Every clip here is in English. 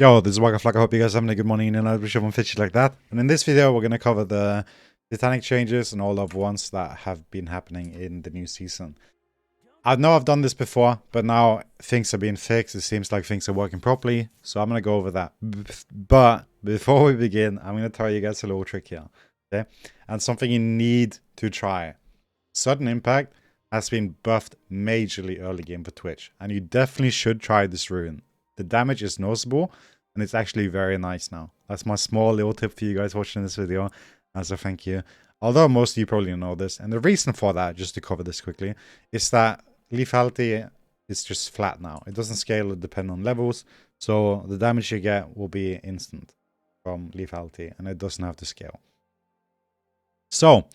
Yo, this is Wackaflcka. I hope you guys are having a good morning and I wish everyone fishy like that. And in this video, we're going to cover the Titanic changes and all the ones that have been happening in the new season. I know I've done this before, but now things are being fixed. It seems like things are working properly, so I'm going to go over that. But before we begin, I'm going to tell you guys a little trick here, okay? And something you need to try. Sudden Impact has been buffed majorly early game for Twitch, and you definitely should try this rune. The damage is noticeable, and it's actually very nice now. That's my small little tip for you guys watching this video, as a thank you. Although most of you probably know this, and the reason for that, just to cover this quickly, is that lethality is just flat now. It doesn't scale or depend on levels, so the damage you get will be instant from lethality, and it doesn't have to scale. So,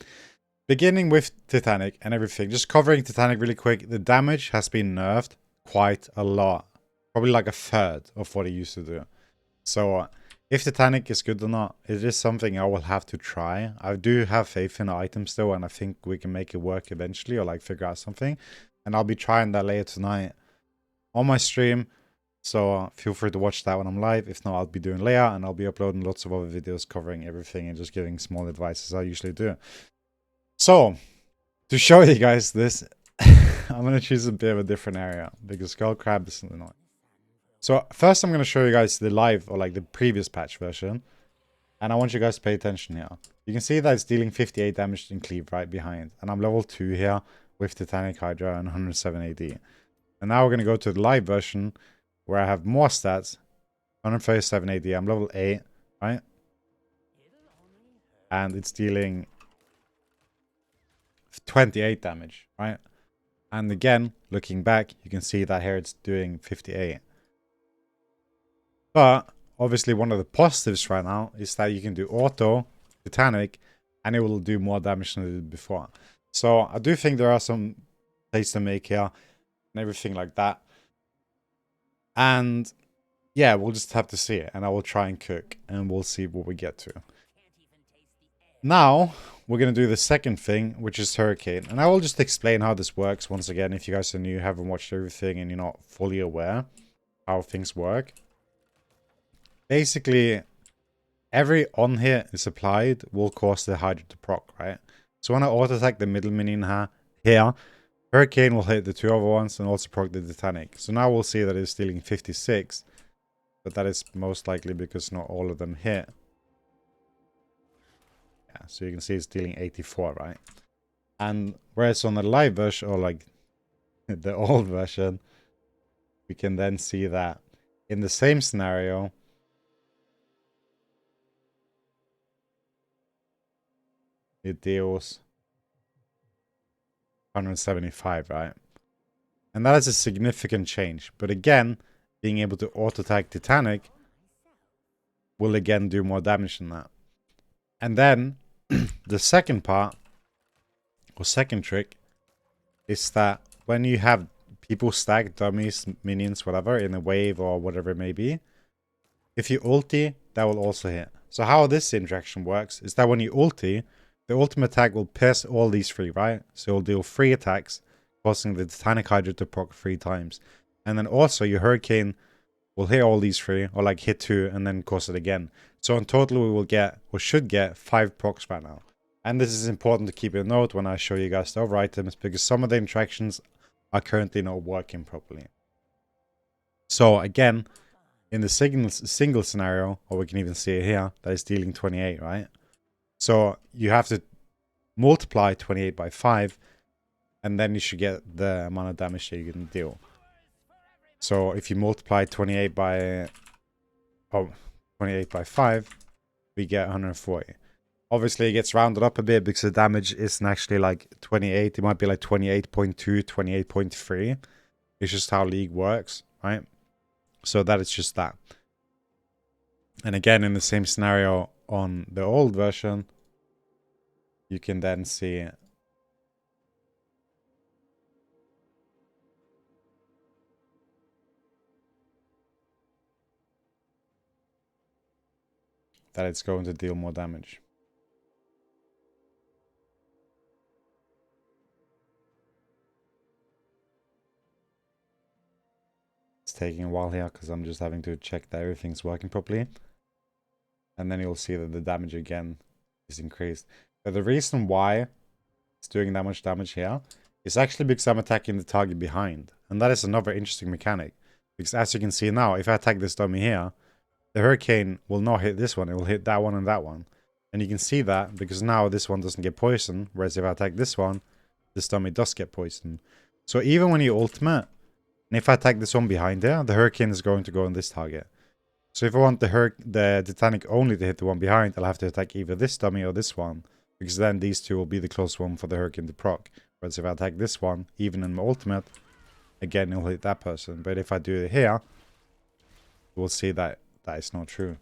beginning with Titanic and everything, just covering Titanic really quick, the damage has been nerfed quite a lot. Probably like a third of what it used to do. So if Titanic is good or not, it is something I will have to try. I do have faith in the item still, and I think we can make it work eventually, or like figure out something. And I'll be trying that later tonight on my stream. So feel free to watch that when I'm live. If not, I'll be doing later, and I'll be uploading lots of other videos covering everything and just giving small advice as I usually do. So to show you guys this, I'm going to choose a bit of a different area because Skull Crab is annoying. So first I'm going to show you guys the live, or like the previous patch version. And I want you guys to pay attention here. You can see that it's dealing 58 damage in cleave right behind. And I'm level 2 here with Titanic Hydra and 107 AD. And now we're going to go to the live version where I have more stats. 137 AD. I'm level 8, right? And it's dealing 28 damage, right? And again, looking back, you can see that here it's doing 58. But obviously one of the positives right now is that you can do auto Titanic and it will do more damage than it did before. So I do think there are some plays to make here and everything like that. And yeah, we'll just have to see it, and I will try and cook and we'll see what we get to. Now we're going to do the second thing, which is Hurricane. And I will just explain how this works once again if you guys are new, haven't watched everything and you're not fully aware how things work. Basically, every on hit is applied will cause the Hydra to proc, right? So when I auto attack the middle minion here, Hurricane will hit the two other ones and also proc the Titanic. So now we'll see that it's dealing 56, but that is most likely because not all of them hit. Yeah, so you can see it's dealing 84, right? And whereas on the live version, or like the old version, we can then see that in the same scenario, it deals 175, right? And that is a significant change. But again, being able to auto-attack Titanic will again do more damage than that. And then the second part, or second trick, is that when you have people stack dummies, minions, whatever, in a wave or whatever it may be, if you ulti, that will also hit. So how this interaction works is that when you ulti, the ultimate attack will pierce all these three, right? So it'll deal 3 attacks, causing the Titanic Hydra to proc 3 times. And then also your Hurricane will hit all these 3, or like hit 2 and then cause it again. So in total we will get, or should get, 5 procs by now. And this is important to keep in note when I show you guys the other items, because some of the interactions are currently not working properly. So again, in the single scenario, or we can even see it here, that is dealing 28, right? So you have to multiply 28 by 5, and then you should get the amount of damage that you can deal. So if you multiply 28 by 5, we get 140. Obviously, it gets rounded up a bit because the damage isn't actually like 28. It might be like 28.2, 28.3. It's just how League works, right? So that is just that. And again, in the same scenario on the old version, you can then see that it's going to deal more damage. It's taking a while here because I'm just having to check that everything's working properly. And then you'll see that the damage again is increased. But the reason why it's doing that much damage here is actually because I'm attacking the target behind. And that is another interesting mechanic. Because as you can see now, if I attack this dummy here, the hurricane will not hit this one. It will hit that one and that one. And you can see that because now this one doesn't get poisoned. Whereas if I attack this one, this dummy does get poisoned. So even when you ultimate, and if I attack this one behind there, the hurricane is going to go on this target. So if I want the Titanic only to hit the one behind, I'll have to attack either this dummy or this one. Because then these two will be the close one for the hurricane to proc. Whereas if I attack this one, even in my ultimate, again, it'll hit that person. But if I do it here, we'll see that that is not true.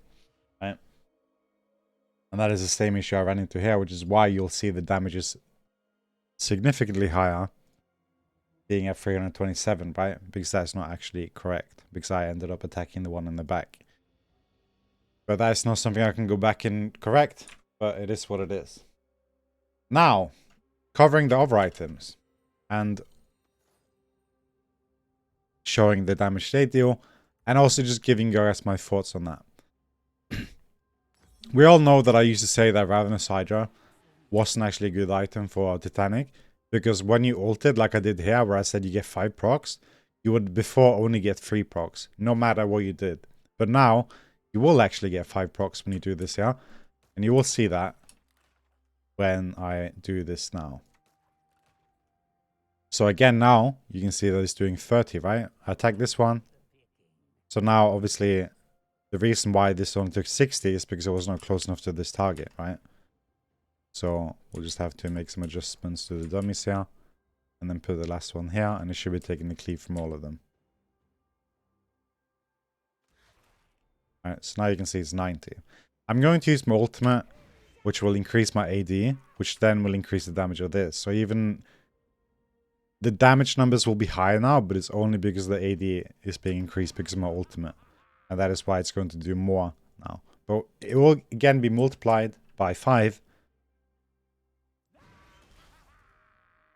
Right? And that is the same issue I ran into here, which is why you'll see the damage is significantly higher, being at 327, right? Because that's not actually correct. Because I ended up attacking the one in the back. But that is not something I can go back and correct. But it is what it is. Now, covering the other items. And showing the damage they deal. And also just giving you guys my thoughts on that. We all know that I used to say that Ravenous Hydra wasn't actually a good item for Titanic. Because when you ulted, like I did here, where I said you get 5 procs, you would before only get 3 procs, no matter what you did. But now, you will actually get 5 procs when you do this here. And you will see that when I do this now. So again, now, you can see that it's doing 30, right? I attack this one. So now, obviously, the reason why this only took 60 is because it was not close enough to this target, right? So we'll just have to make some adjustments to the dummies here. And then put the last one here. And it should be taking the cleave from all of them. Alright, so now you can see it's 90. I'm going to use my ultimate, which will increase my AD. Which then will increase the damage of this. So even the damage numbers will be higher now. But it's only because the AD is being increased because of my ultimate. And that is why it's going to do more now. But it will again be multiplied by 5.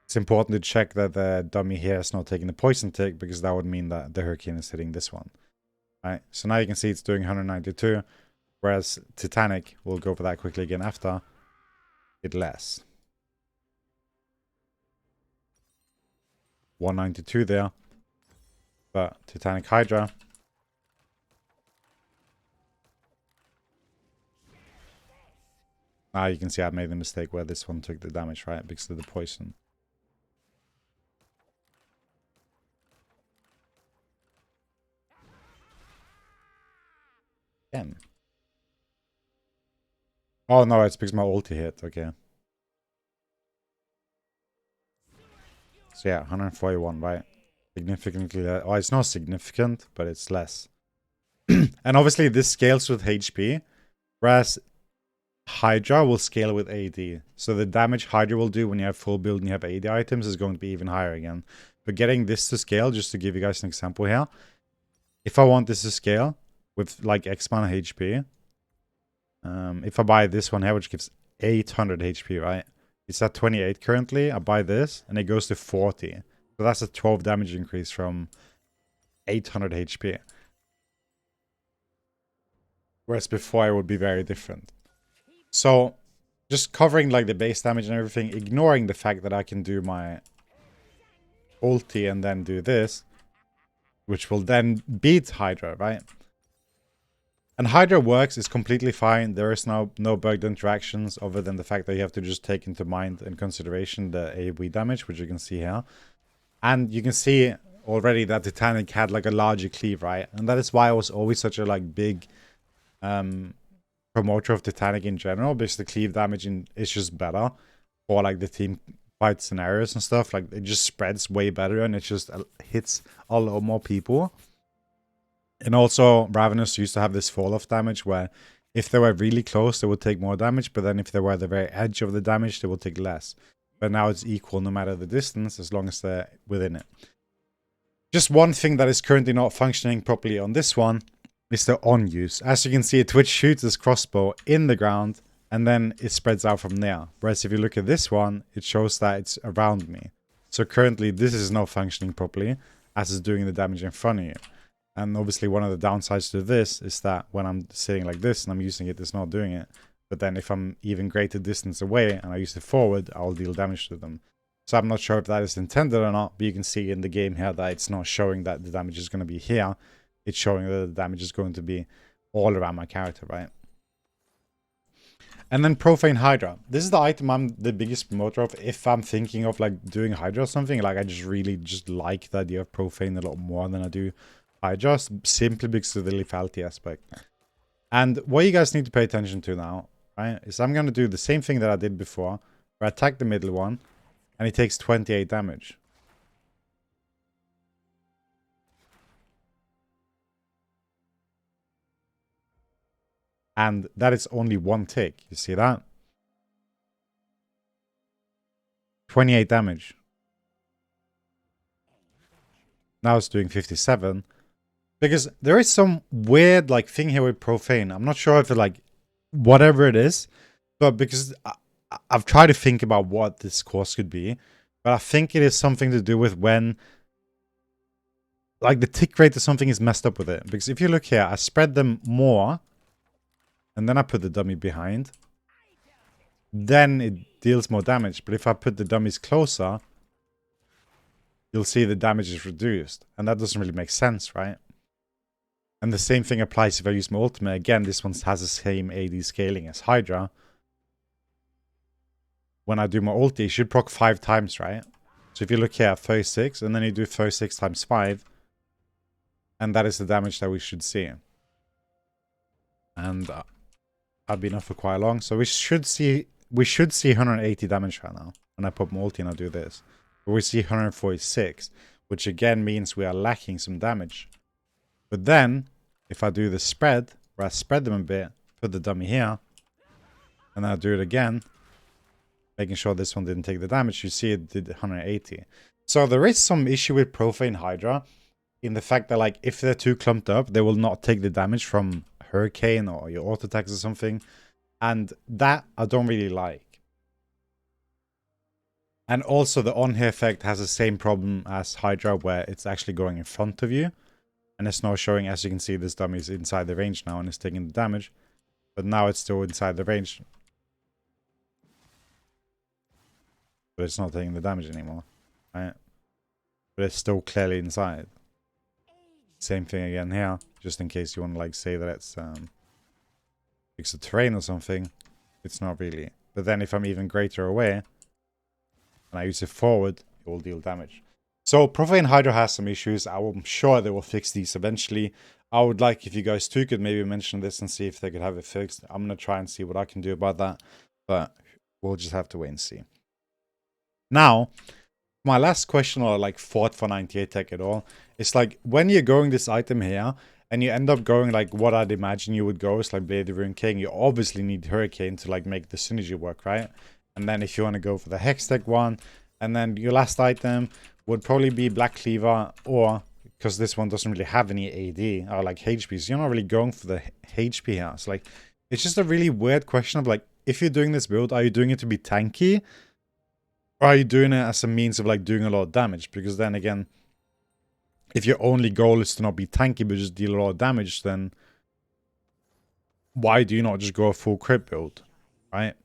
It's important to check that the dummy here is not taking the poison tick, because that would mean that the hurricane is hitting this one. Right, so now you can see it's doing 192, whereas Titanic will go for that quickly again after it less. 192 there, but Titanic Hydra. Now you can see I made the mistake where this one took the damage, right, because of the poison. Oh no, it's because my ulti hit, okay. So yeah, 141, right? Significantly less. Oh, it's not significant, but it's less. And obviously this scales with HP, whereas Hydra will scale with AD. So the damage Hydra will do when you have full build and you have AD items is going to be even higher again. But getting this to scale, just to give you guys an example here. If I want this to scale with like X amount of HP, if I buy this one here, which gives 800 HP, right? It's at 28 currently. I buy this and it goes to 40. So that's a 12 damage increase from 800 HP. Whereas before it would be very different. So just covering like the base damage and everything, ignoring the fact that I can do my ulti and then do this, which will then beat Hydra, right? And Hydra works, is completely fine. There is no bugged interactions other than the fact that you have to just take into mind and consideration the AoE damage, which you can see here. And you can see already that Titanic had like a larger cleave, right? And that is why I was always such a like big promoter of Titanic in general, because the cleave damage is just better for like the team fight scenarios and stuff. Like it just spreads way better and it just hits a lot more people. And also, Ravenous used to have this fall-off damage where if they were really close, they would take more damage. But then if they were at the very edge of the damage, they would take less. But now it's equal no matter the distance, as long as they're within it. Just one thing that is currently not functioning properly on this one is the on use. As you can see, Twitch shoots this crossbow in the ground and then it spreads out from there. Whereas if you look at this one, it shows that it's around me. So currently this is not functioning properly as it's doing the damage in front of you. And obviously one of the downsides to this is that when I'm sitting like this and I'm using it, it's not doing it. But then if I'm even greater distance away and I use it forward, I'll deal damage to them. So I'm not sure if that is intended or not, but you can see in the game here that it's not showing that the damage is going to be here. It's showing that the damage is going to be all around my character, right? And then profane hydra. This is the item I'm the biggest promoter of. If I'm thinking of like doing hydra or something, like I just really just like the idea of profane a lot more than I do hydra, simply because of the lethality aspect. And what you guys need to pay attention to now, right, is I'm going to do the same thing that I did before, where I attack the middle one, and he takes 28 damage. And that is only one tick. You see that? 28 damage. Now it's doing 57. Because there is some weird like thing here with profane. I'm not sure if it like whatever it is, but because I've tried to think about what this course could be, but I think it is something to do with when like the tick rate or something is messed up with it. Because if you look here, I spread them more, and then I put the dummy behind. Then it deals more damage. But if I put the dummies closer, you'll see the damage is reduced. And that doesn't really make sense, right? And the same thing applies if I use my ultimate. Again, this one has the same AD scaling as Hydra. When I do my ulti, it should proc 5 times, right? So if you look here, 36, and then you do 36 times 5. And that is the damage that we should see. And I've been up for quite long. So we should see 180 damage right now. When I put my ulti and I do this. But we see 146. Which again means we are lacking some damage. But then, if I do the spread, where I spread them a bit, put the dummy here, and then I do it again, making sure this one didn't take the damage, you see it did 180. So there is some issue with profane hydra, in the fact that like if they're too clumped up, they will not take the damage from hurricane or your auto attacks or something. And that I don't really like. And also the on here effect has the same problem as hydra, where it's actually going in front of you. And it's now showing, as you can see, this dummy is inside the range now and it's taking the damage. But now it's still inside the range. But it's not taking the damage anymore, right? But it's still clearly inside. Same thing again here, just in case you want to like say that it's a terrain or something. It's not really. But then if I'm even greater away, and I use it forward, it will deal damage. So profane hydra has some issues. I'm sure they will fix these eventually. I would like if you guys too could maybe mention this and see if they could have it fixed. I'm going to try and see what I can do about that. But we'll just have to wait and see. Now, my last question, or like thought for 98 tech at all, is like when you're going this item here and you end up going like what I'd imagine you would go is like Blade of Ruin King, you obviously need Hurricane to like make the synergy work, right? And then if you want to go for the Hex tech one, and then your last item would probably be Black Cleaver, or because this one doesn't really have any AD or like HP, so you're not really going for the HP here. So like, it's just a really weird question of like, if you're doing this build, are you doing it to be tanky? Or are you doing it as a means of like doing a lot of damage? Because then again, if your only goal is to not be tanky but just deal a lot of damage, then why do you not just go a full crit build, right?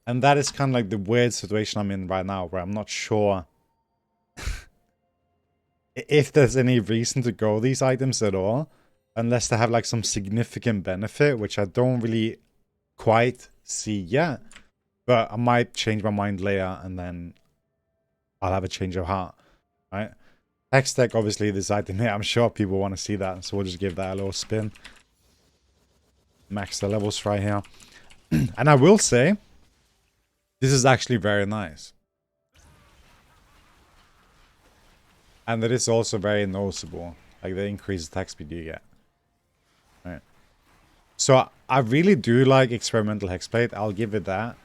And that is kind of like the weird situation I'm in right now, where I'm not sure if there's any reason to go these items at all, unless they have like some significant benefit, which I don't really quite see yet. But I might change my mind later, and then I'll have a change of heart, right? Hex tech, obviously, this item here, I'm sure people want to see that, so we'll just give that a little spin. Max the levels right here. And I will say, this is actually very nice. And it is also very noticeable, like the increased attack speed you get. Right. So I really do like experimental hexblade. I'll give it that.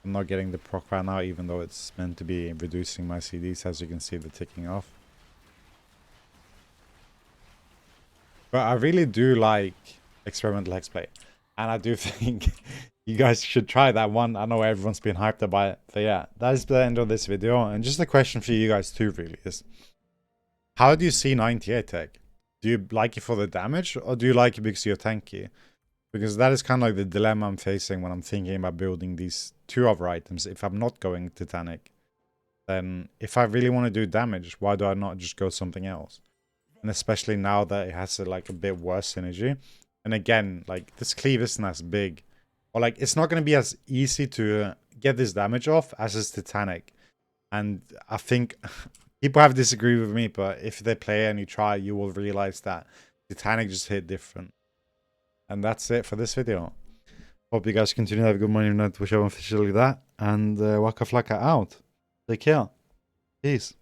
I'm not getting the proc right now, even though it's meant to be reducing my CDs, as you can see the ticking off. But I really do like experimental hexblade. And I do think you guys should try that one. I know everyone's been hyped about it. But yeah, that is the end of this video. And just a question for you guys too, really, is How do you see 98 tech? Do you like it for the damage, or do you like it because you're tanky? Because that is kind of like the dilemma I'm facing when I'm thinking about building these two other items. If I'm not going Titanic, then if I really want to do damage, why do I not just go something else? And especially now that it has like a bit worse synergy. And again, like this cleave isn't as big. Or like it's not going to be as easy to get this damage off as is Titanic. And I think people have disagreed with me, but if they play and you try, you will realize that Titanic just hit different. And that's it for this video. Hope you guys continue to have a good morning, night, whichever officially that. And Wackaflcka out. Take care. Peace.